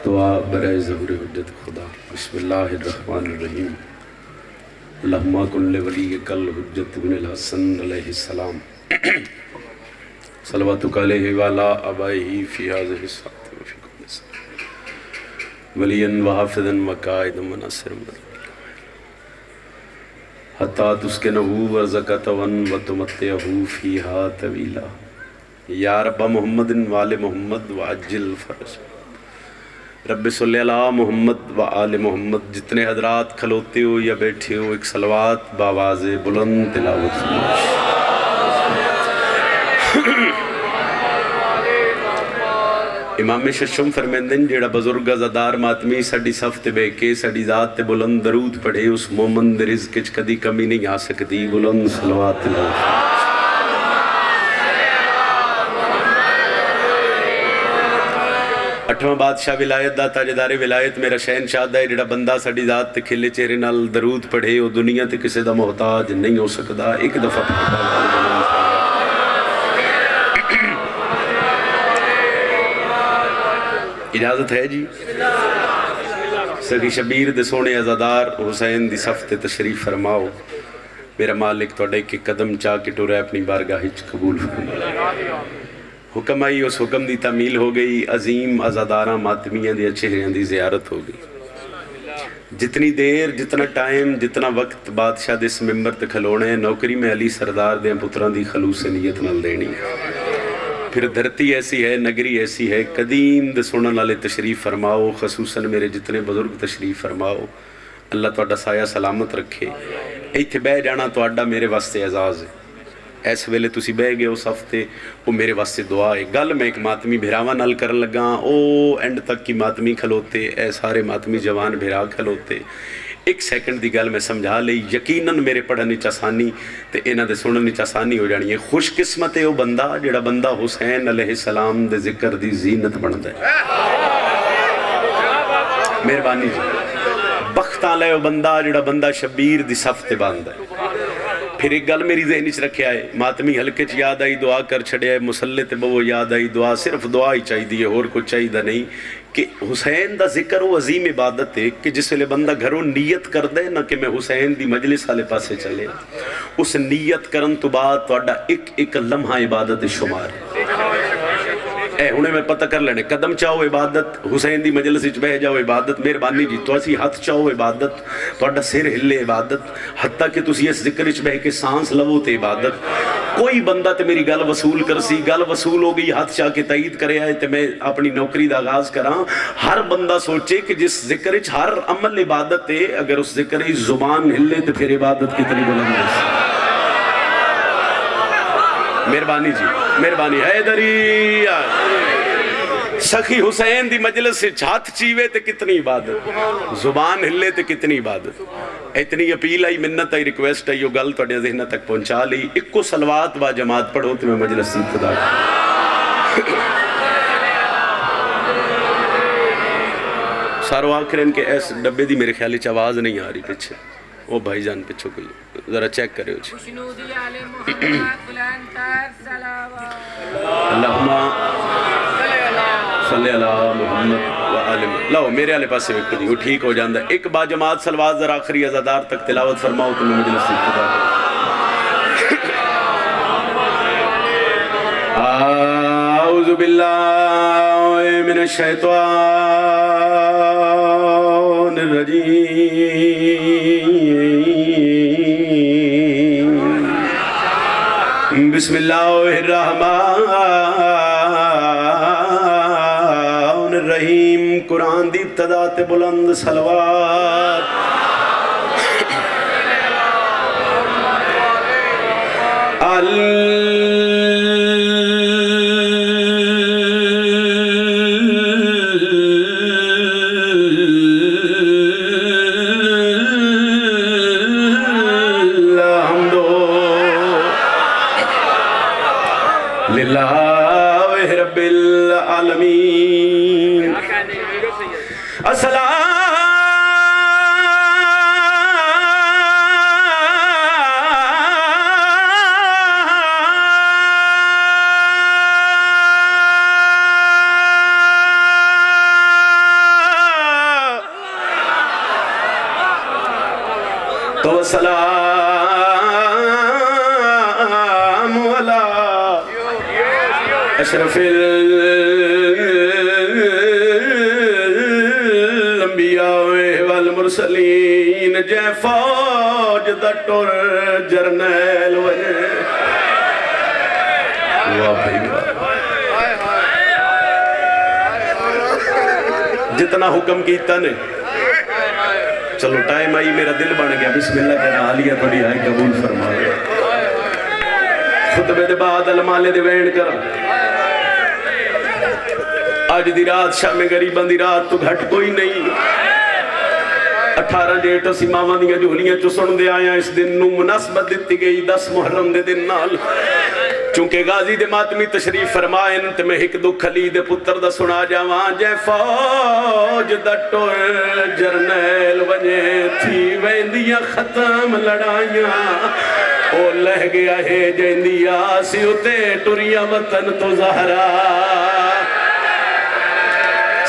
دعا برائے ظہور حجت خدا۔ بسم اللہ الرحمن الرحیم۔ اللہم کن لولی کل حجت بن الحسن علیہ السلام صلواتک علیہ وعلا آبائہ فی هذه الساعة وفی کل ساعة ولیا وحافظا وقائدا وناصرا حتی تسکنہ ورزقہ وتمتعہ فیہا طویلا۔ یا رب محمد وآل محمد وعجل فرج رب صلی اللہ محمد وآل محمد۔ جتنے حضرات کھلوتے ہو یا بیٹھے ہو ایک صلوات باواز بلند تلاوت فرمائش۔ امام ششم فرمیندن جیڑا بزرگ ازادار ماتمی ساڑی صف تے بے کے ساڑی ذات تے بلند درود پڑھے اس مومن دے رزق اچ کدی کمی نہیں آ سکتی۔ بلند صلوات تلاوت فرمائش۔ اٹھواں بادشاہ ولایت دا تاجدار ولایت میرا شہنشاہ دا ہے جڑا بندہ ساڑی ذات تے کھلے چہرے نال درود پڑھے وہ دنیا تے کسے دا محتاج نہیں ہو سکتا۔ ایک دفعہ اجازت ہے جی؟ سخی شبیر دے سونے ازادار حسین دی صف تے تشریف فرماؤ۔ میرا مالک توڑے کے قدم چاہ کے ٹورے اپنی بارگاہ ہچ قبول فرماؤ۔ حکم آئی اس حکم دی تعمیل ہو گئی۔ عظیم ازاداراں ماتمیاں دی چہریاں دی زیارت ہو گئی۔ جتنی دیر جتنا ٹائم جتنا وقت بادشاہ دے اس ممبر تے کھلونے نوکری میں علی سردار دے پتران دی خلوص نیت نال دینی۔ پھر دھرتی ایسی ہے نگری ایسی ہے قدیم دے سنن والے تشریف فرماؤ۔ خصوصاً میرے جتنے بزرگ تشریف فرماؤ۔ اللہ تہاڈا سایہ سلامت رکھے۔ ایتھے بہ جانا تہاڈا میرے واسطے اعزاز ہے۔ ایس ویلے تسی بہ گئے اس ہفتے وہ میرے واسطے دعا ہے۔ گل میں ایک ماتمی بھراواں نال کرن لگا او اینڈ تک کی ماتمی کھلوتے اے سارے ماتمی جوان بھرا کھلوتے۔ ایک سیکنڈ دی گل میں سمجھا لئی یقیناً میرے پڑھنے چاسانی تے انہاں دے سننے چاسانی ہو جانی ہے۔ خوش قسمت ہے وہ بندہ جڑا بندہ حسین علیہ السلام دے ذکر دی زینت بندا ہے۔ مہربانی جی۔ بختاں لے وہ بندہ جڑا بندہ شبیر دی صف تے باندا ہے۔ پھر ایک گل میری ذہن وچ رکھیا ہے ماتمی ہلکے چ یاد آئی دعا کر چھڑیا ہے مسلے تے بہو یاد آئی دعا صرف دعا ہی چاہیے اور کچھ چاہیے نہیں کہ حسین دا ذکر وہ عظیم عبادت ہے کہ جس ویلے بندہ گھروں نیت کر دے نہ کہ میں حسین دی مجلس والے پاسے چلے اس نیت کرن تو بعد تہاڈا ایک ایک لمحہ عبادت شمار اے ہنے میں پتہ کر لینے قدم چاہو عبادت حسین دی مجلس وچ بہ جاؤ عبادت مہربانی جی تو اسی ہاتھ چاہو عبادت تہاڈا سر ہلے عبادت حتیٰ کہ تسی اس ذکر وچ بہ کے سانس لو تے عبادت کوئی بندہ تے میری گل وصول کرسی گل وصول ہو گئی ہاتھ چاہ کے تائید کرے آئے تے میں اپنی نوکری دا آغاز کراں ہر بندہ سوچے کہ جس ذکر وچ ہر عمل عبادت ہے اگر اس ذکر وچ زبان ہلے تے پھر عبادت کتنی بلند ہے مہربانی جی مہربانی حیدری سخی حسین دی مجلس سے ہاتھ چیوے تے کتنی عبادت زبان ہلے تے کتنی عبادت اتنی اپیل آئی منت آئی ریکویسٹ آئی یہ گل تھوڑے ذہن تک پہنچا لی ایک کو صلوات با جماعت پڑھو تے میں مجلس سے ابتدا سارو آخرین کے ایس ڈبے دی میرے خیالی آواز نہیں آ رہی پیچھے وہ بھائی جان پیچھو کوئی ذرا چیک کرے ہو جی اللہم صلی اللہ محمد وآلہ لاؤ میرے آلے پاس سے وقت دی وہ ٹھیک ہو جاندہ ہے ایک با جماعت سلوات ذرا آخری ازادار تک تلاوت فرماؤ تمہیں مجلس سے ابتدا اعوذ باللہ من الشیطان الرجیم بسم اللہ الرحمن الرحیم قرآن دی ابتدا تے بلند صلوات للہ رب العالمین السلام تو سلام علی اشرف الانبیاء والمرسلین جے فوج دا ٹر جرنیل وجہ واہ بھائی واہ جتنا حکم کیتا نے چلو ٹائم آئی میرا دل بن گیا بسم اللہ کہنا عالیہ توڑی آئی قبول فرما خطبے دے بعد علمالے دے وین کرا آج دی رات شام غریبان دی رات تو گھٹ کوئی نہیں 18 ڈیٹ اسی ماما دیا جھولیاں چسن دے آیا اس دن نو مناسبت دیتی گئی 10 محرم دے دن نال چونکہ غازی دے ماتمی تشریف فرمائن تے میں ایک دو کھلی دے پتر دا سنا جاوان جے فوج دا ٹور جرنیل وجہ تھی ویندیاں ختم لڑائیاں او لہ گیا ہے جیندیا سیوتے ٹوریا وطن تو زہرا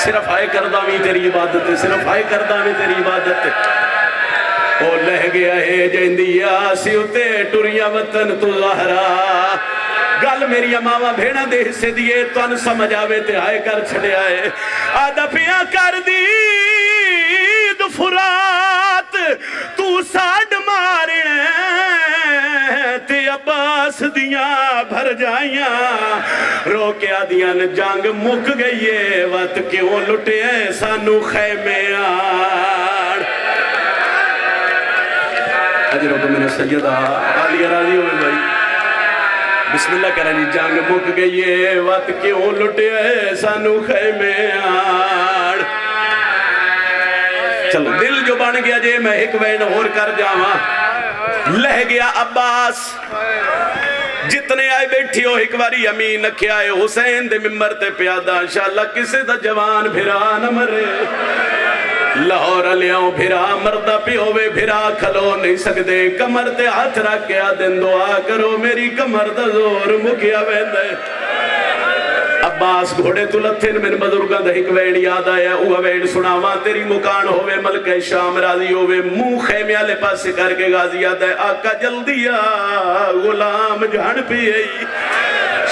صرف آئے کردہ میں تیری عبادت ہے صرف آئے کردہ میں تیری عبادت ہے او لہ گیا ہے جیندیا سیوتے ٹوریا وطن تو زہرا گل میری اماما بھیڑا دے حصے دیئے تو ان سمجھ آوے تے آئے کر چھڑے آئے آدھا پیا کر دید فرات تو ساڑ مارنے تے عباس دیاں بھر جائیاں رو کے آدیاں جنگ مک گئیے وقت کیوں لٹے سانو خیمے آڑ اجروں کو میرے سیدہ عالیہ راضی ہوئے بھائی بسم اللہ کہہ رہا جی جنگ مک گئی ہے وقت کیوں لٹے سانو خیمے آڑ چلو دل جو بن گیا جے میں ایک وین اور کر جاواں لہ گیا عباس جتنے آئے بیٹھی ہو ایک واری امین نکھے آئے حسین دے ممبر تے پیادہ انشاءاللہ کسے دا جوان بھرا نہ مرے لاہور لیاؤں بھرا مردہ پیوے بھرا کھلو نہیں سکتے کمر تے ہاتھ رکھ کے آدھن دعا کرو میری کمر دا زور مکیا ویندے عباس گھوڑے تو لتھن من بزرگاں دا ایک وین یاد آیا اوہ وین سناواں تیری مکان ہوئے ملک شام راضی ہوئے منہ خیمے والے پاسے کر کے غازی یاد ہے آقا جلدی آ غلام جھڑ پی آئی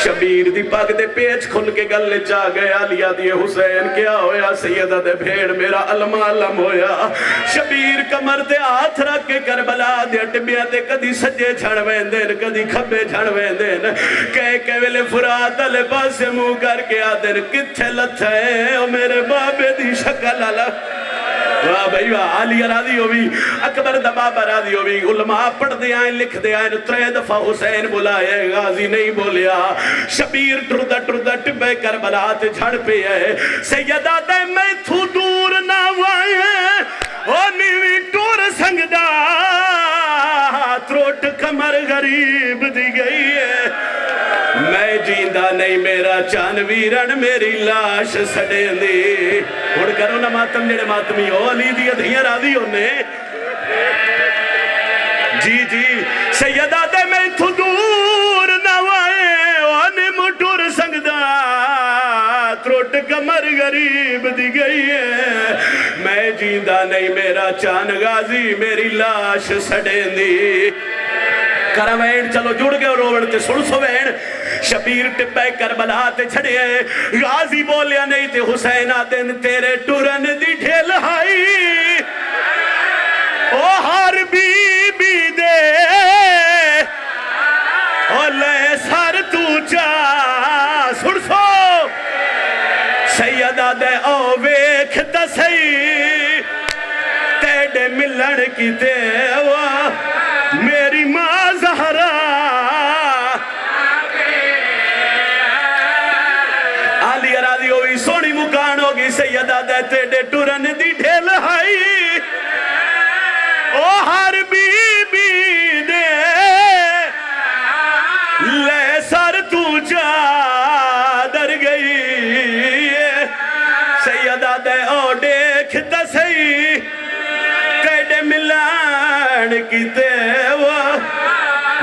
شبیر دی پاک دے پیچ کھل کے گلے چاہ گیا لیا دیئے حسین کیا ہویا سیدہ دے بھیڑ میرا علم علم ہویا شبیر کمر دے آتھ رکھ کے کربلا دے اٹبیا دے کدی سجے جھڑ ویندین کدی کھبے جھڑ ویندین کہہ ویلے فرات علی پاسے منہ کر کے آدھن کتھے لتھے او میرے بابے دی شکل علا واہ بھائی واہ عالیہ راضی ہوئی اکبر دا بابا راضی ہوئی علماء پڑھ دے آئیں لکھ دے آئیں 3 دفعہ حسین بلائے غازی نہیں بولیا شبیر ٹردہ ٹردہ ٹبے کربلا تے جھڑ پہ ہے سیدہ دے میں تھو دور نہ وائے او نیوی ٹور سنگدہ تروٹ کمر غریب دی گئی ہے میں جیندہ نہیں میرا چان ویرن میری لاش سڑے دی اڑ کرو نا ماتم جڑے ماتمی ہو علی دی ادھیاں راضی ہونے جی جی سیدہ دے میں تھو دور نوائے وانے مٹور سنگدہ تروٹ کمر غریب دی گئی ہے میں جیندہ نہیں میرا چان غازی میری لاش سڑے دی کرا وین چلو جڑ گئے روڑ تے سڑ سو وین شبیر ٹپے کربلا تے چھڑے غازی بولیا نہیں تے حسین آدن تیرے ٹورن دی ڈھیل ہائی او ہر بی بی دے او لے سر تو چا سڑ سو سیدہ دے او ویکھ دسی تیڑے ملن کی دیوا میری ماں زہرا عالی راضی ہوئی سونی مکان ہوگی سیدہ دیتے ڈے ٹورن دی ڈھیل ہائی او ہر بی بی دے لے سر تو چادر گئی سیدہ دے او دیکھ تسی تیڑے ملان کی دیوا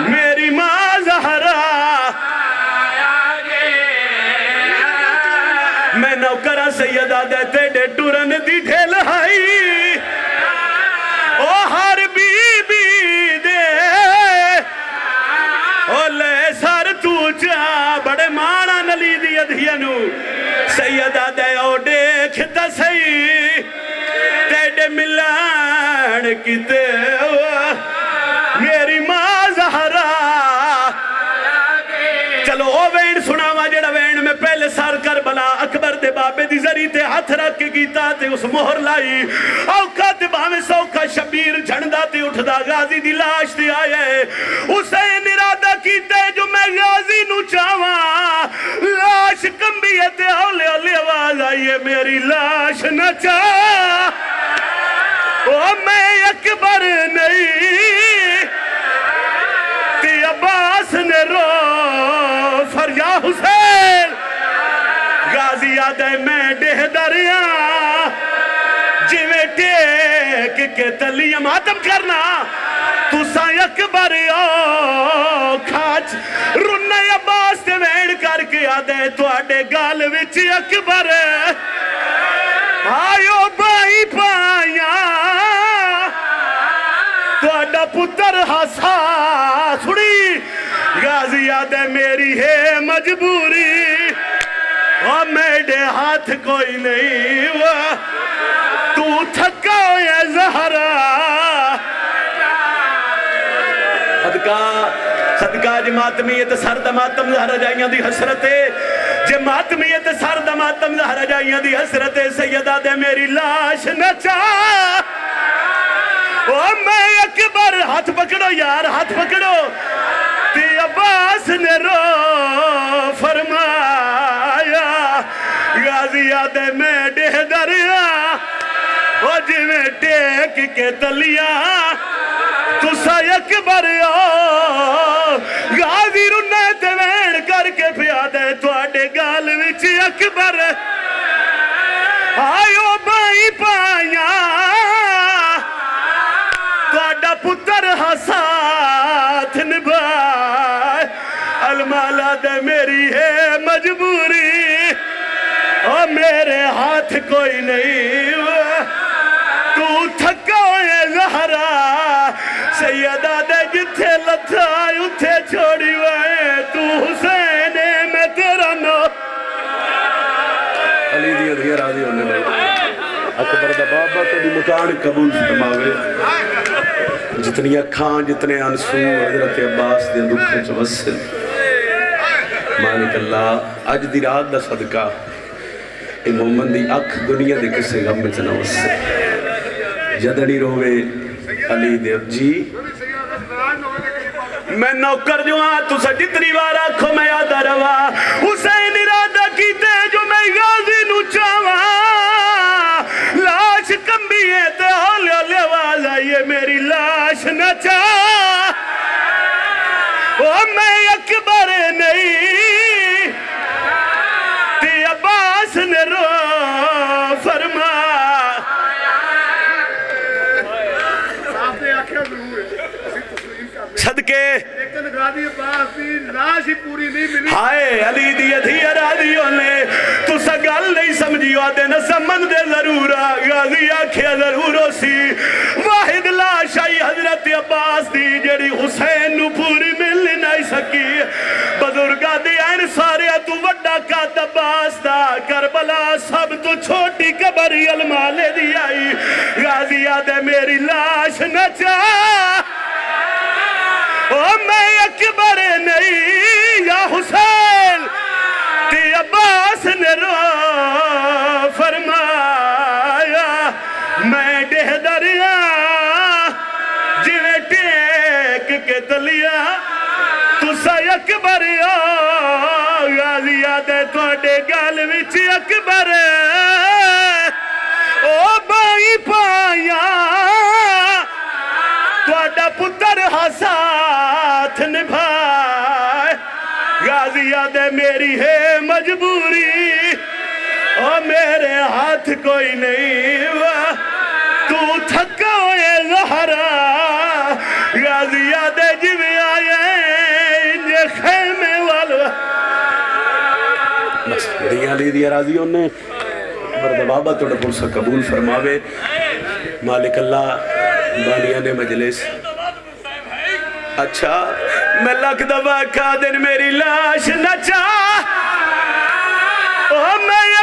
میری ماں زہرا میں نوکرہ سیدہ دے تیڑے ٹورن دی ڈھیل ہائی او ہر بی بی دھیانو سیدہ دے او دیکھتا سی تیڑے ملان کیتے میری ماں زہرا چلو او وین سناوا جڑا وین میں پہلے سار کربلا اکبر دے بابے دی ذری تے ہاتھ رکھ کے گیتا تے اس مہر لائی اوکا تے باویں سوکا شبیر جھنڈا تے اٹھدا غازی دی لاش تے آئے حسین ارادہ کیتے جو میں غازی نو چاواں لاش کمبی ہے تے ہولے ہولے آواز آئیے میری لاش نہ چاہ او میں اکبر نہیں تے عباس نے رو فر یا حسین غازی آدھے میں ڈہ دریاں جویں ٹیک کے تلیم آدم کرنا تو سائیں اکبر او کھاچ رنہ عباس تے ویڑ کر کے آدھے تو آڈے گال وچ اکبر آئیو بائی پائیاں تو آڈا پتر ہسا سڑی غازی آدھے میری ہے مجبوری اور میرے ہاتھ کوئی نہیں ہوا تو تھکا ہوئے زہرا صدقہ جی ماتمیت سرد ماتم زہرہ جائیاں دی حسرتے جی ماتمیت سرد ماتم زہرہ جائیاں دی حسرتے سیدہ دے میری لاش نہ چاہ او میں اکبر ہاتھ پکڑو یار ہاتھ پکڑو تی عباس نے رو فرمایا غازی آدھے میں ڈہ دریا او جی میں ٹیک کے تلیا تو سا اکبر غازی رنے تے وین کر کے پیا دے تو آڈے گال وچ اکبر آئیو بائی پائیاں تو آڈا پتر ہساتھ نبھائے المالا دے میری ہے مجبوری اور میرے ہاتھ کوئی نہیں تو تھکا ہوئے زہرا سیدہ دے جتھے لتھائی اتھے چھوڑی ہوئے تو حسین میں تیرا نو علی دی ادھیا راضی ہونے لگا اکبر دا بابا تو دی مکان قبول فرماوے جتنی اکھاں جتنے انسو حضرت عباس دے دکھے چوسل مالک اللہ اج دی رات دا صدقہ اے مومن دی اکھ دنیا دے کسے غم میں چنوسل جدنی روے علی دے جی میں نوکر جو ہاں تو سا جتنی بار آنکھوں میں یادہ روا حسین ارادہ کیتے جو میں غازی نو چاواں لاش کمبی ہے تے ہولے ہولے آواز آئیے میری لاش نہ چاہ او میں اکبر نہیں تے عباس نے رو فرما صدقے ہائے علی دی ادھی ارادیوں نے تو سا گل نہیں سمجھیو آدھے نہ سمن دے ضرورا غازی آکھیا ضرورو سی واحد لاشائی حضرت عباس دی جڑی حسین نو پوری مل نہیں سکی بزرگا دی این سارے تو وڈا کا عباس دا کربلا سب تو چھوٹی قبری المالے دی آئی غازی آدھے میری لاش نہ چاہ او میں اکبر نہیں یا حسین تی عباس نے رو فرمایا میں ڈہ دریا جویں ٹیک کے تلیا تو سا اکبر غازی آدھے توڑے گال وچ اکبر او بائی پائیاں توڑا پتر ہساتھ نبھائے غازی آدھے میری ہے مجبوری اور میرے ہاتھ کوئی نہیں ہوا تو تھکا ہوئے زہرا غازی آدھے جویں آئے انجے خیمے والا بس دیا لی دیا راضیوں نے برد بابا توڑا پرسا قبول فرماوے مالک اللہ بانیان مجلس اچھا میں لکھ دفعہ کھا دن میری لاش نہ چاہ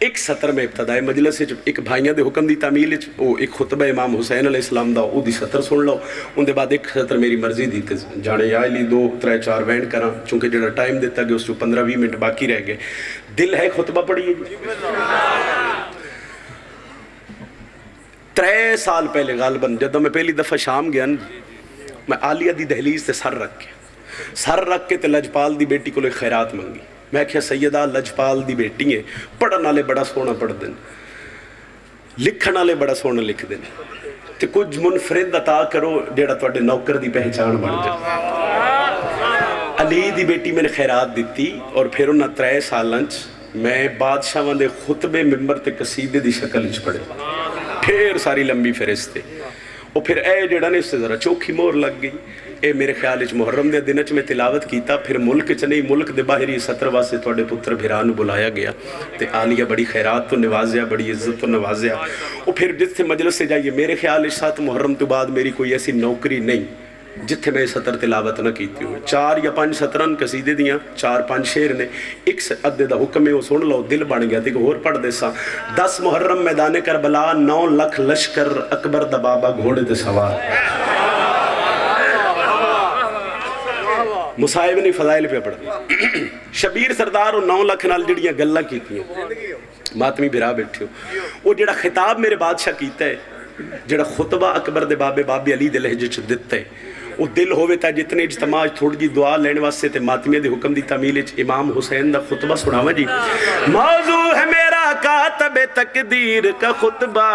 ایک سطر میں ابتدائی مجلس ایک بھائیاں دے حکم دی تعمیل وہ ایک خطبہ امام حسین علیہ السلام دا وہ دی سطر سن لو، ان دے بعد ایک سطر میری مرضی دی تے جانے یا علی 2 3 4 وینڈ کراں، چونکہ جڑا ٹائم دیتا گیا اس کو 15-20 منٹ باقی رہ گئے. دل ہے خطبہ پڑھیے. 3 سال پہلے غالباً جدوں میں پہلی دفعہ شام گیا میں عالیہ دی دہلیز تے سر رکھ کے تے لجپال دی بیٹی کو خیرات منگی. میں کہا سیدہ لجپال دی بیٹی ہے، پڑھن والے بڑا سونا پڑھ دیں، لکھن والے بڑا سونا لکھ دیں، تے کچھ منفرد عطا کرو جیڑا تواڈے نوکر دی پہچان بن جائے. علی دی بیٹی میں نے خیرات دیتی اور پھر انہاں 3 سالاں میں بادشاہاں دے خطبے ممبر تے قصیدے دی شکل وچ پڑھے، پھر ساری لمبی فہرست اور پھر اے جڑا نے اس سے ذرا چوکھی مور لگ گئی. اے میرے خیال وچ محرم دے دن میں تلاوت کیتا، پھر ملک چ نہیں ملک دے باہری سطر واسطے تواڈے پتر بھرا نوں بلایا گیا تے عالیہ بڑی خیرات تو نوازیا، بڑی عزت تو نوازیا. اور پھر جتھے مجلس سے جائیے میرے خیال وچ 7 محرم تو بعد میری کوئی ایسی نوکری نہیں جتھے میں سطر تلاوت نہ کیتی ہوں. 4 یا 5 سطرن قصیدے دیاں 4-5 شعر نے، ایک ادے دا حکم ہے وہ سن لو، دل بن گیا. تے ہور پڑھ دے سا 10 محرم میدان کربلا 9 لکھ لشکر اکبر دا بابا گھوڑے تے سوار. مصائب نے فضائل پہ پڑھ دی. شبیر سردار اور 9 لکھ نال جڑیاں گلاں کیتیاں ماتمی بھرا بیٹھے ہو. وہ جڑا خطاب میرے بادشاہ کیتا ہے، جڑا خطبہ اکبر دے بابے بابے علی دے لہجے چ دتا ہے، وہ دل ہوئے تا جتنے اجتماع تھوڑی جی دعا لینے واسطے تے ماتمیہ دے حکم دی تعمیل امام حسین دا خطبہ سناوا جی. موضوع ہے میرا کاتب تقدیر کا خطبہ،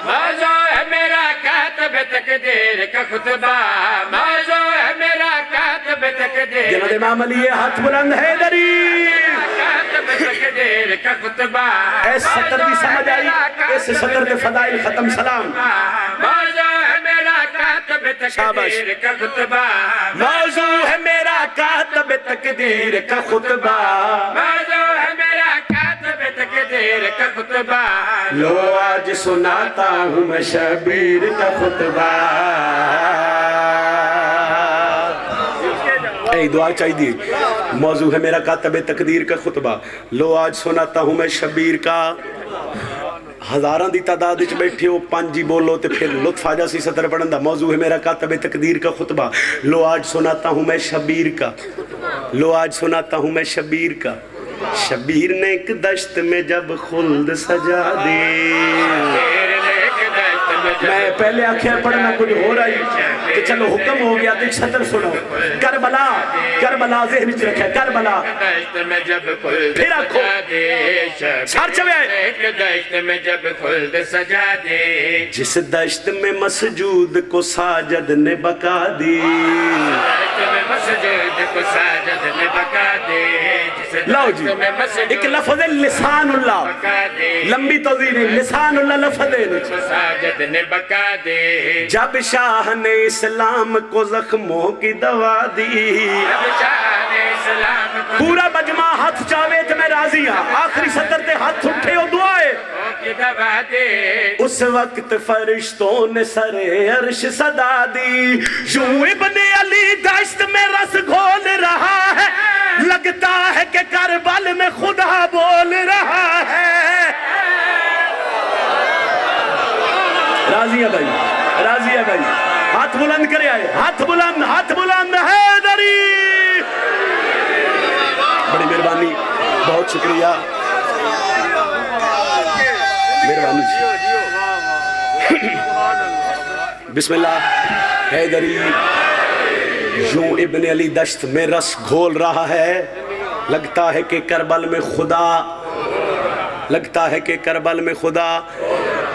موضوع ہے میرا کاتب تقدیر کا خطبہ، موضوع ہے میرا کاتب تقدیر. جناب امام علی ہاتھ بلند ہے دری کاتب تقدیر کا خطبہ. ایس سطر دی سمجھ آئی، ایس سطر دے فضائل ختم سلام. موضوع ہے میرا کاتب تقدیر کا خطبہ، موضوع ہے میرا کاتب تقدیر کا خطبہ، موضوع ہے میرا کاتب تقدیر کا خطبہ. لو آج سناتا ہوں میں شبیر کا خطبہ. اے دعا چاہی دی. موضوع ہے میرا کاتب تقدیر کا خطبہ، لو آج سناتا ہوں میں شبیر کا. ہزاران دی تعداد وچ بیٹھے ہو 5 ہی بولو تے پھر لطف آ جا سی سطر پڑھن دا. موضوع ہے میرا کاتب تقدیر کا خطبہ، لو آج سناتا ہوں میں شبیر کا، لو آج سناتا ہوں میں شبیر کا. شبیر نے ایک دشت میں جب خلد سجا دی. میں پہلے آخر پڑھنا کچھ ہو رہا ہی کہ چلو حکم ہو گیا تو ایک سطر سنو. کربلا کربلا ذہن چ رکھا کربلا پھر آکھو سار چوے دشت میں جب خلد سجا دے، جس دشت میں مسجود کو ساجد نے بقا دی. دشت میں مسجود کو ساجد نے بقا دے. لاؤ جی ایک لفظ لسان اللہ، لمبی توضیح نہیں، لسان اللہ لفظ ہے ساجد نے بقا دے. جب شاہ نے اسلام کو زخموں کی دوا دی. جب شاہ نے اسلام کو پورا بجمع ہاتھ چاہوے تو میں راضی ہاں. آخری سطر تے ہاتھ اٹھے ہو دعائے کی دوا دے. اس وقت فرشتوں نے سر عرش صدا دی. یوں ابن علی دشت میں رس گھول رہا ہے، لگتا ہے کہ کربل میں خدا بول رہا ہے. راضی ہے بھائی، راضی ہے بھائی. ہاتھ بلند کرے آئے، ہاتھ بلند ہے دری. بڑی مہربانی، بہت شکریہ، مہربانی. بسم اللہ. حیدری یوں ابن علی دشت میں رس گھول رہا ہے، لگتا ہے کہ کربل میں خدا، لگتا ہے کہ کربل میں خدا.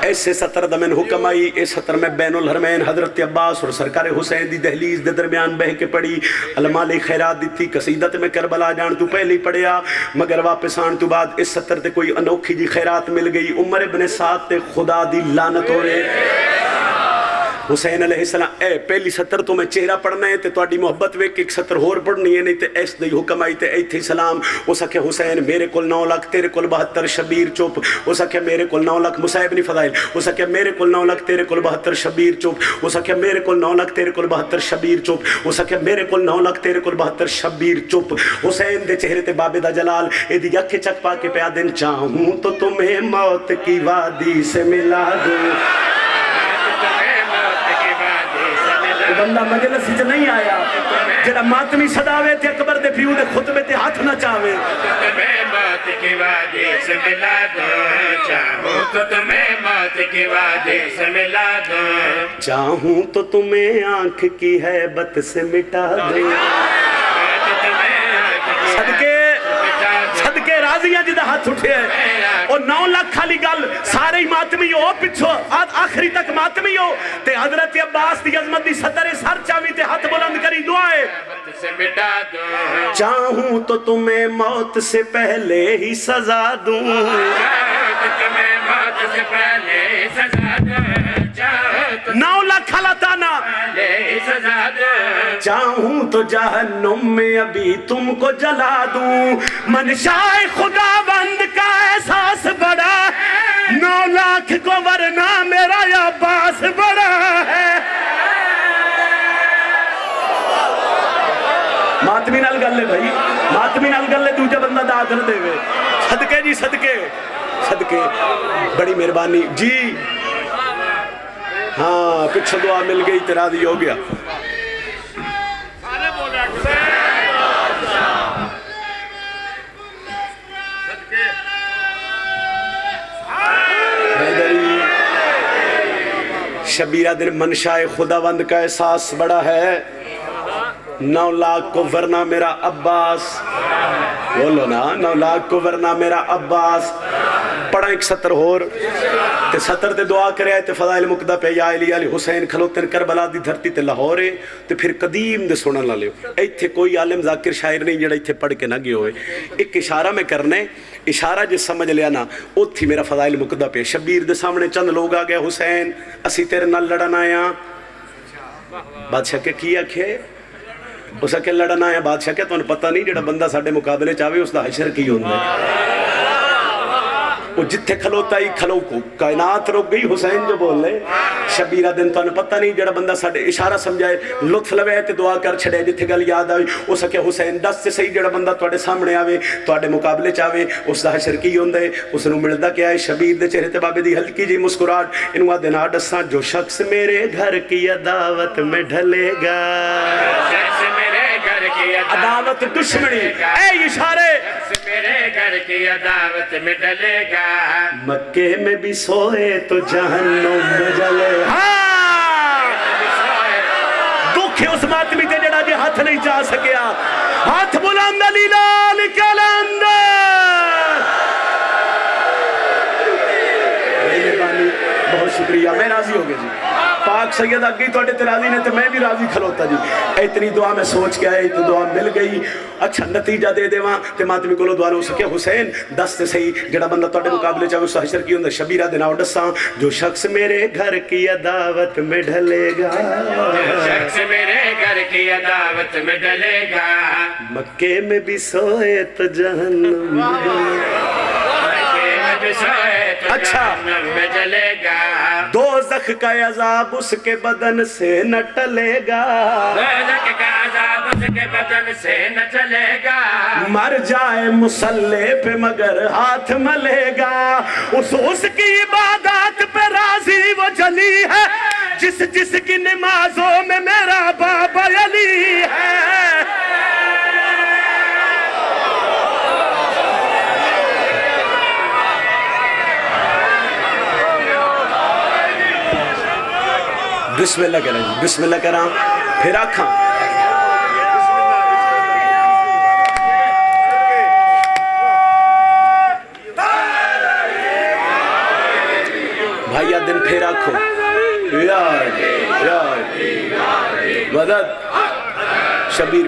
ایسے سطر دمن حکم آئی. اس سطر میں بین الحرمین حضرت عباس اور سرکار حسین دی دہلیز دے درمیان بہ کے پڑی. علماء لے خیرات دیتی. قصیدت میں کربلا جان تو پہلے ہی پڑھیا، مگر واپس آن تو بعد اس سطر تے کوئی انوکھی جی خیرات مل گئی. عمر ابن سعد تے خدا دی لعنت ہو رہے. حسین علیہ السلام اے پہلی سطر تو میں چہرہ پڑھنا ہے تے تواڈی محبت ویکھ کے ایک سطر ہور پڑھنی ہے، نہیں تے اس دی حکم آئی تے ایتھے سلام اس آکھے حسین میرے کول 9 لاکھ تیرے کول 72 شبیر چپ، اس آکھے میرے کول 9 لاکھ مصائب نہیں فضائل، اس آکھے میرے کول 9 لاکھ تیرے کول 72 شبیر چپ، اس آکھے میرے کول 9 لاکھ تیرے کول 72 شبیر چپ، اس آکھے میرے کول 9 لاکھ تیرے کول 72 شبیر چپ۔ حسین دے چہرے تے بابے دا جلال اے دی اکھ چک پا کے پیا دن چاہوں تو تمہیں موت کی وادی سے ملا دوں۔ بندہ مجلس سے نہیں آیا جڑا ماتمی صداوے تے اکبر دے پیو دے خطبے تے ہاتھ نہ چاہوے، تمہیں موت کی وادی سے ملا دوں، چاہوں تو تمہیں موت کی وادی سے ملا دوں، چاہوں تو تمہیں آنکھ کی ہیبت سے مٹا دوں۔ صدقے راضیاں جدہ ہاتھ اٹھے ہیں اور 9 لاکھ کھالی گل سارے ہی ماتمی ہو پچھو آخری تک ماتمی ہو تے حضرت عباس دی عظمت دی سطر سر چاوی تے ہاتھ بلند کری دعائے، چاہوں تو تمہیں موت سے پہلے ہی سزا دوں، 9 لاکھ کھالا تانا، چاہوں تو جہنم میں ابھی تم کو جلا دوں، منشاء خدا بند کا احساس بڑا 9 لاکھ کو ورنہ میرا عباس بڑا ہے۔ ماتمی نال گل لے بھائی، ماتمی نال گل لے دوجہ بندہ دا کر دے وے، صدقے جی صدقے صدقے، بڑی مہربانی جی، ہاں کچھ دعا مل گئی تراضی ہو گیا۔ شبیرہ دن منشاء خداوند کا احساس بڑا ہے، 9 لاکھ کو ورنہ میرا عباس، بولو نا 9 لاکھ کو ورنہ میرا عباس۔ پڑھا ایک سطر ہور تے سطر تے دعا کرے آئے تے فضائل مقدہ پہ یا علی علی حسین کھلوتن کربلا دی دھرتی تے لاہورے تے پھر قدیم دے سونا نہ لیو، ایتھے کوئی عالم ذاکر شاعر نہیں جڑا ایتھے پڑھ کے نہ گئے ہوئے، ایک اشارہ میں کرنے اشارہ جس سمجھ لیا نا او تھی میرا فضائل مقدہ پہ۔ شبیر دے سامنے چند لوگ آ گئے، حسین اسی تیرے نال لڑنا آیا، بادشاہ کے کیا کھے اسا کہ لڑنا آیا، بادشاہ کہ تو انہیں پتہ نہیں جڑا بندہ ساڑھے مقابلے چاہوے اس دا حشر کی ہوندے، وہ جتھے کھلوتا ہی کھلو کو کائنات رک گئی، حسین جو بول لے شبیرہ دن تو انہیں پتہ نہیں جڑا بندہ ساڑھے اشارہ سمجھائے لطف لوے تے دعا کر چھڑے، جتھے گل یاد آئی اس کہ حسین دس سے صحیح جڑا بندہ توڑے سامنے آوے توڑے مقابلے چاہوے اس دا حشر کی ہوندے، اس نے ملدہ کیا ہے شبیر دے چہرے تے بابے دی ہلکی جی مسکراہٹ، انہوں دن آڈساں جو شخص میرے گھر کی عداوت میں ڈھلے گا، عداوت دشمنی اے اشارے میرے گھر کی عداوت میں ڈلے گا، مکے میں بھی سوئے تو جہنم میں جلے، دکھ ہے اس ماتمی تے جڑا جی ہاتھ نہیں چاہ سکیا، ہاتھ بلند علی لال کلندر۔ بہت شکریہ، میں راضی ہو گئے جی، پاک سید آگئی توڑے تے راضی نے تو میں بھی راضی کھلوتا جی، اتنی دعا میں سوچ کے آئے، اتنی دعا مل گئی، اچھا نتیجہ دے دے وہاں تے ماتمی کو لو دعا ہو سکے، حسین دس سے صحیح جڑا بندہ توڑے مقابلے چاہے اس حشر کی ہوندہ، شبیرہ دن آوڈساں جو شخص میرے گھر کی عداوت میں ڈھلے گا، شخص میرے گھر کی عداوت میں ڈلے گا، مکے میں بھی سوئے تو جہنم میں اچھا میں جلے گا، دوزخ کا عذاب اس کے بدن سے نہ ٹلے گا، دوزخ کا عذاب اس کے بدن سے نہ چلے گا، مر جائے مسلح پہ مگر ہاتھ ملے گا، اس کی عبادات پہ راضی وہ جلی ہے جس کی نمازوں میں میرا بابا علی ہے۔ بسم اللہ کریں جی، بسم اللہ کریں پھر آکھاں بھائیہ دن پھر آکھو یا مدد شبیر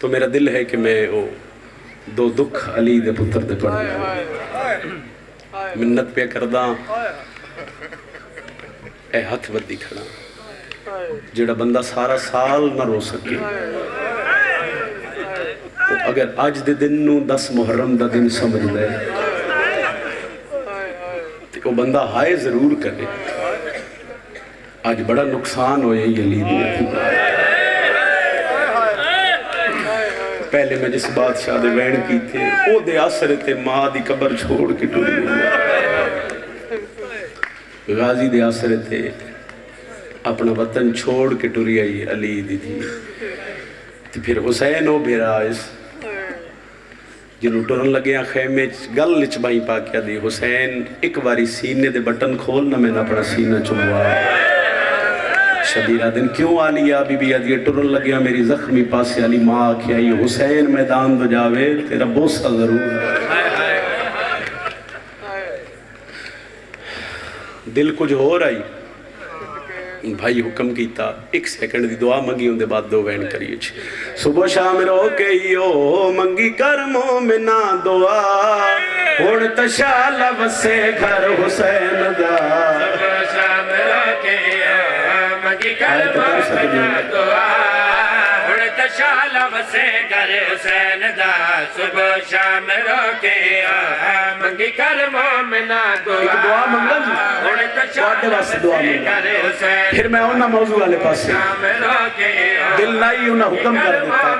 تو میرا دل ہے کہ میں وہ دو دکھ علی دے پتر دے پڑھ منت پہ کردہ اے ہتھ بدی کھڑا جڑا بندہ سارا سال نہ رو سکے اگر آج دے دن نو 10 محرم دا دن سمجھ لے تو وہ بندہ ہائے ضرور کرے آج بڑا نقصان ہوئے یہ علی دیا پہلے میں جس بادشاہ دے وین کی تھے او دے آسر تے ماں دی قبر چھوڑ کے ٹوری غازی دے آسر تے اپنا وطن چھوڑ کے ٹوری آئی علی دی تھی تو پھر حسین ہو بھیرا اس جنہوں ٹورن لگے ہیں خیمے گل لچ بائی پا کیا دی حسین ایک باری سینے دے بٹن کھولنا میں نہ اپنا سینہ چموا شبیرہ دن کیوں آلیا بی بی ادھیے ٹرن لگیا میری زخمی پاسے علی ماں کیا یہ حسین میدان دو جاوے تیرا بوسہ ضرور دل کچھ ہو رہی بھائی حکم کیتا 1 سیکنڈ دی دعا منگی ان دے بعد 2 وین کریے صبح شام رو کے یو منگی کر مومنہ دعا ہون تشالہ وسے گھر حسین دا صبح شام رو کے منگی کر مومنہ دعا ہون تشالہ وسے گھر حسین دا صبح شام رو کے منگی کر مومنہ دعا ایک دعا منگا جی وعدے واسطے دعا منگا پھر میں انہا موضوع والے پاس سے دل لائی انہا حکم کر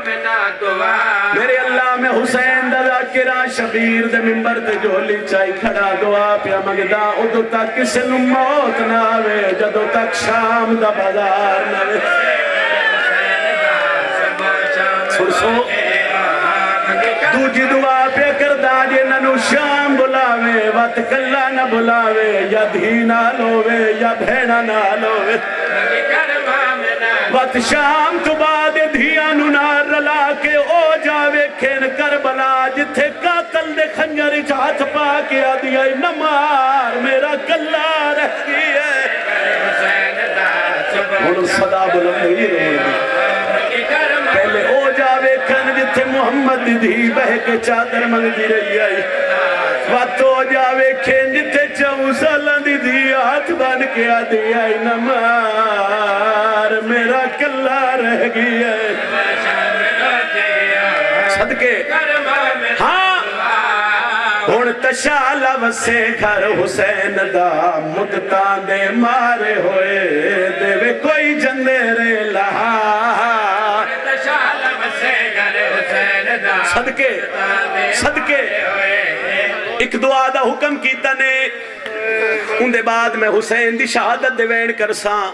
دیتا میرے اللہ میں حسین دا ذاکرہ شبیر دے ممبر دے جولی چائی کھڑا دعا پیا مگدہ ادھو تک کسے نو موت نہ آوے جدو تک شام دا بازار نہ آوے سرسو دوجی دعا پہ کردہ جنہوں شام بلاوے وقت کلہ نہ بلاوے یا دھی نہ لوے یا بھیڑا نہ لوے وقت شام تو بعد دھیانو نہ رلا کے او جاوے کھین کربلا جتھے قاتل دے خنجر چاہت پا کے آدھیائی نمار میرا کلہ رہ گئی ہے انہوں صدا بلند ہی رو پہلے او جاوے کھن جتھے محمد دی بہ کے چادر منگ دی رہی آئی وقت او جاوے کھن جتھے 4 سالہ دی ہاتھ بن کے آدھی آئی نمار میرا کلہ رہ گئی ہے صدقے ہاں ہون تشالہ وسے گھر حسین دا مدتان دے مارے ہوئے دے کوئی جندے رے لہا صدقے صدقے ایک دعا دا حکم کیتا نے ان دے بعد میں حسین دی شہادت دے وین کرساں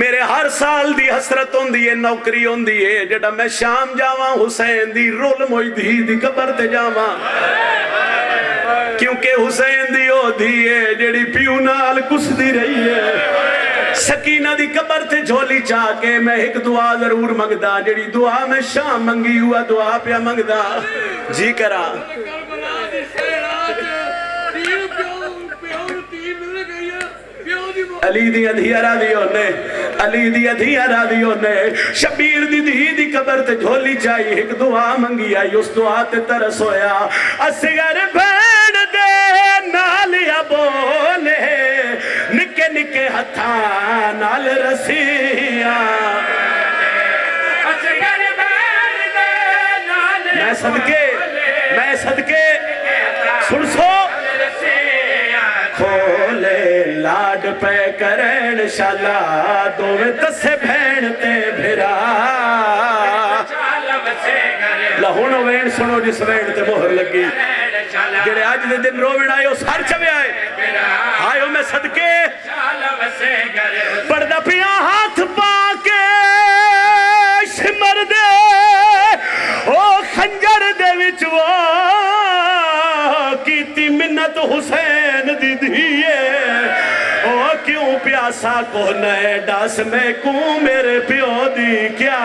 میرے ہر سال دی حسرت ہون دی نوکری ہون دی جڑا میں شام جاواں حسین دی رول موئی دی قبر تے جاواں کیونکہ حسین دی ہو دی ہے جڑی پیو نال کس دی رہی ہے سکینہ دی قبر تے جھولی چاہ کے میں ایک دعا ضرور منگدا جڑی دعا میں شام منگی ہوا دعا پیا منگدا جی کرا علی دی ادھیا را دی ہونے علی دی ادھیا را دی ہونے شبیر دی قبر تے جھولی چاہی ایک دعا منگی آئی اس دعا تے ترس ہویا اسگر بین دے نالیا بولے نکے نکے ہتھاں نال رسیاں اسگر بین دے نالیا میں صدقے سن سو کھولے لاڈ پہ کرن شالا دوویں تسے بھینتے بھرا لہون وین سنو جس وین تے مہر لگی جڑے آج دے دن روین آئے اس ہر چوے آئے آئے میں صدقے پردہ پیا ہاتھ پا کے شمر دے او خنجر دے وچ وہ کیتی منت حسین دی دیئے او کیوں پیاسا کو نئے ڈاس میں کوں میرے پیو دی کیا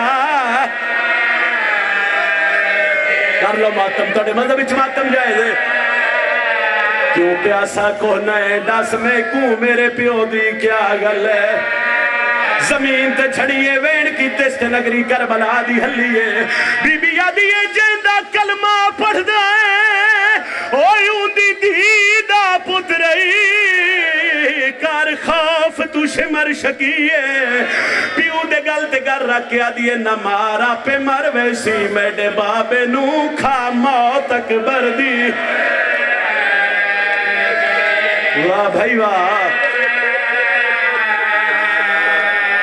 کر لو ماتم توڑے مذہب اچھ ماتم جائے دے کیوں پیاسا کو نئے ڈاس میں کوں میرے پیو دی کیا گل ہے زمین تے چھڑیے وین کی تست نگری کربلا دی حلیے بی بی آدیے جیندہ کلمہ پڑھ دائے اوہ اوندی دیدہ پترئی کار خوف تو شمر شکیے پیوں دے گل تے گر رکھے آدیے نہ مارا پہ مر ویسی میڈے بابے نو کھا موت اکبر دی واہ بھائی واہ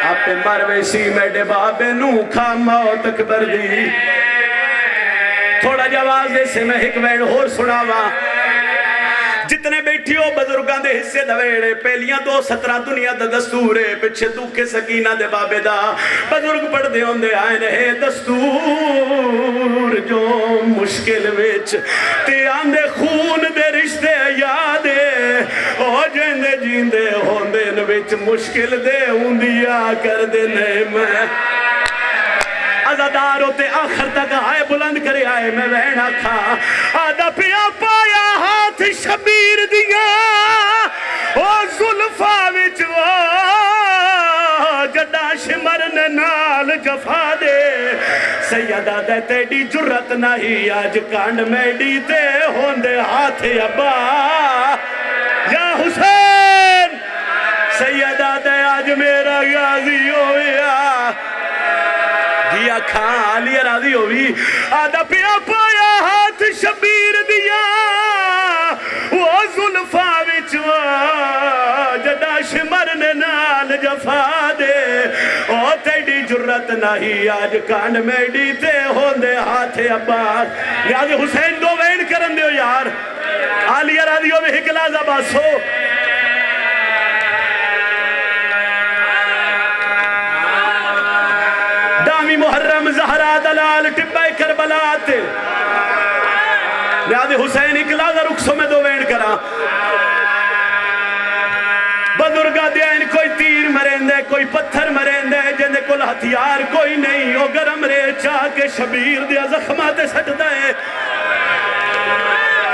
آپ پہ مر ویسی میڈے بابے نو کھا موت اکبر دی تھوڑا جواز دے سے میں ایک ویڈ اور سناوا جتنے بیٹھی ہو بزرگان دے حصے دویڑے پہلیاں 2:17 دنیا دا دستورے پچھے دکھے سکینہ دے بابے دا بزرگ پڑھ دے ہوں دے آئے رہے دستور جو مشکل وچ تے آندے خون دے رشتے یادے او جیندے جیندے ہوں دے نوچ مشکل دے ہوں دیا کر دے میں ازادار ہوتے آخر تک آئے بلند کرے آئے میں وینا کھا آدھا پیا پایا ہاتھ شبیر دیا او ظلفہ وچوا جڈا شمرن نال جفا دے سیدہ دے تیڈی جرت نہیں آج کانڈ میڈی تے ہوندے ہاتھ ابا یا حسین سیدہ دے آج میرا غازی ہویا دیا کھاں آلی راضی ہوئی آدھا پیا پایا ہاتھ شبیر دیا وہ ظلفہ وچوا جڈا شمرن نال جفا دے او تیڈی جرت نہیں آج کانڈ میڈی تے ہوندے ہاتھ عباس غازی حسین دو وین کرن دیو یار آلی راضی ہوئی حکلازہ باسو دامی محرم زہرہ دلال ٹبہ کربلات لہذا حسین اکلازہ رکسوں میں دو وینڈ کرا بزرگا دین کوئی تیر مرندے کوئی پتھر مرندے جندے کل ہتھیار کوئی نہیں او گرم رے چاہ کے شبیر دیا زخمات سٹ دائے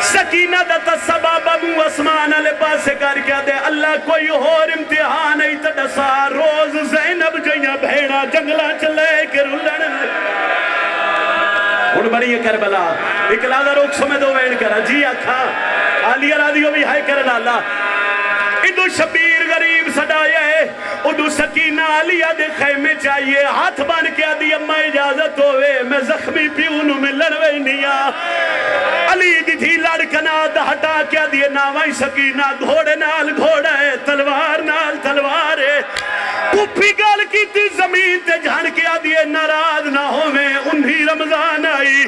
سکینہ دا تصبابہ مو اسمان علی پاسے کر کیا دے اللہ کوئی اور امتحان ای تڑسا روز زینب جیاں بھیڑا جنگلہ چلے کے رلن ان بڑی یہ کربلا اکلازہ روکسوں میں دو وین کرا جی اکھا آلیہ رادیو بھی ہائے کرنا اللہ ادو شبیر غریب سڑایا ہے ادو سکینہ آلیہ دے خیمے چاہیے ہاتھ بان کیا دی اممہ اجازت ہوئے میں زخمی پیونو میں لڑوے نیا علی دی تھی لڑکنا دہٹا کیا دیئے ناوائی سکینہ گھوڑے نال گھوڑا ہے تلوار نال تلوار ہے کپی گال کی تی زمین تے جھان کیا دیئے ناراض نہ ہوئے انہی رمضان آئی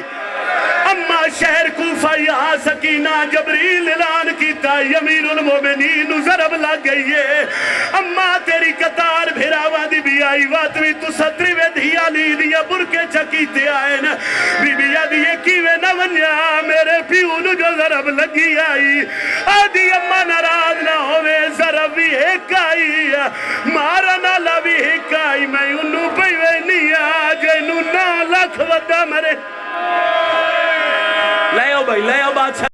اما شہر کوفہ یہاں سکینہ جبریل اعلان کیتا امیر المومنین ضرب لگ گئی ہے اما تیری قطار بھراوا دی بھی آئی واتوی تو ستری وے دھیا لی دیا برکے چکیتے آئے نا بی بی آدھیے کیوے نہ ونیا میرے پیونو جو ضرب لگی آئی آدھی اما ناراض نہ ہوئے ضرب بھی ایک آئی مارا نہ لوی ایک آئی میں انہوں پیوے نہیں آج انہوں 9 لاکھ ودا مرے لے آؤ بھائی لے آؤ بادشاہ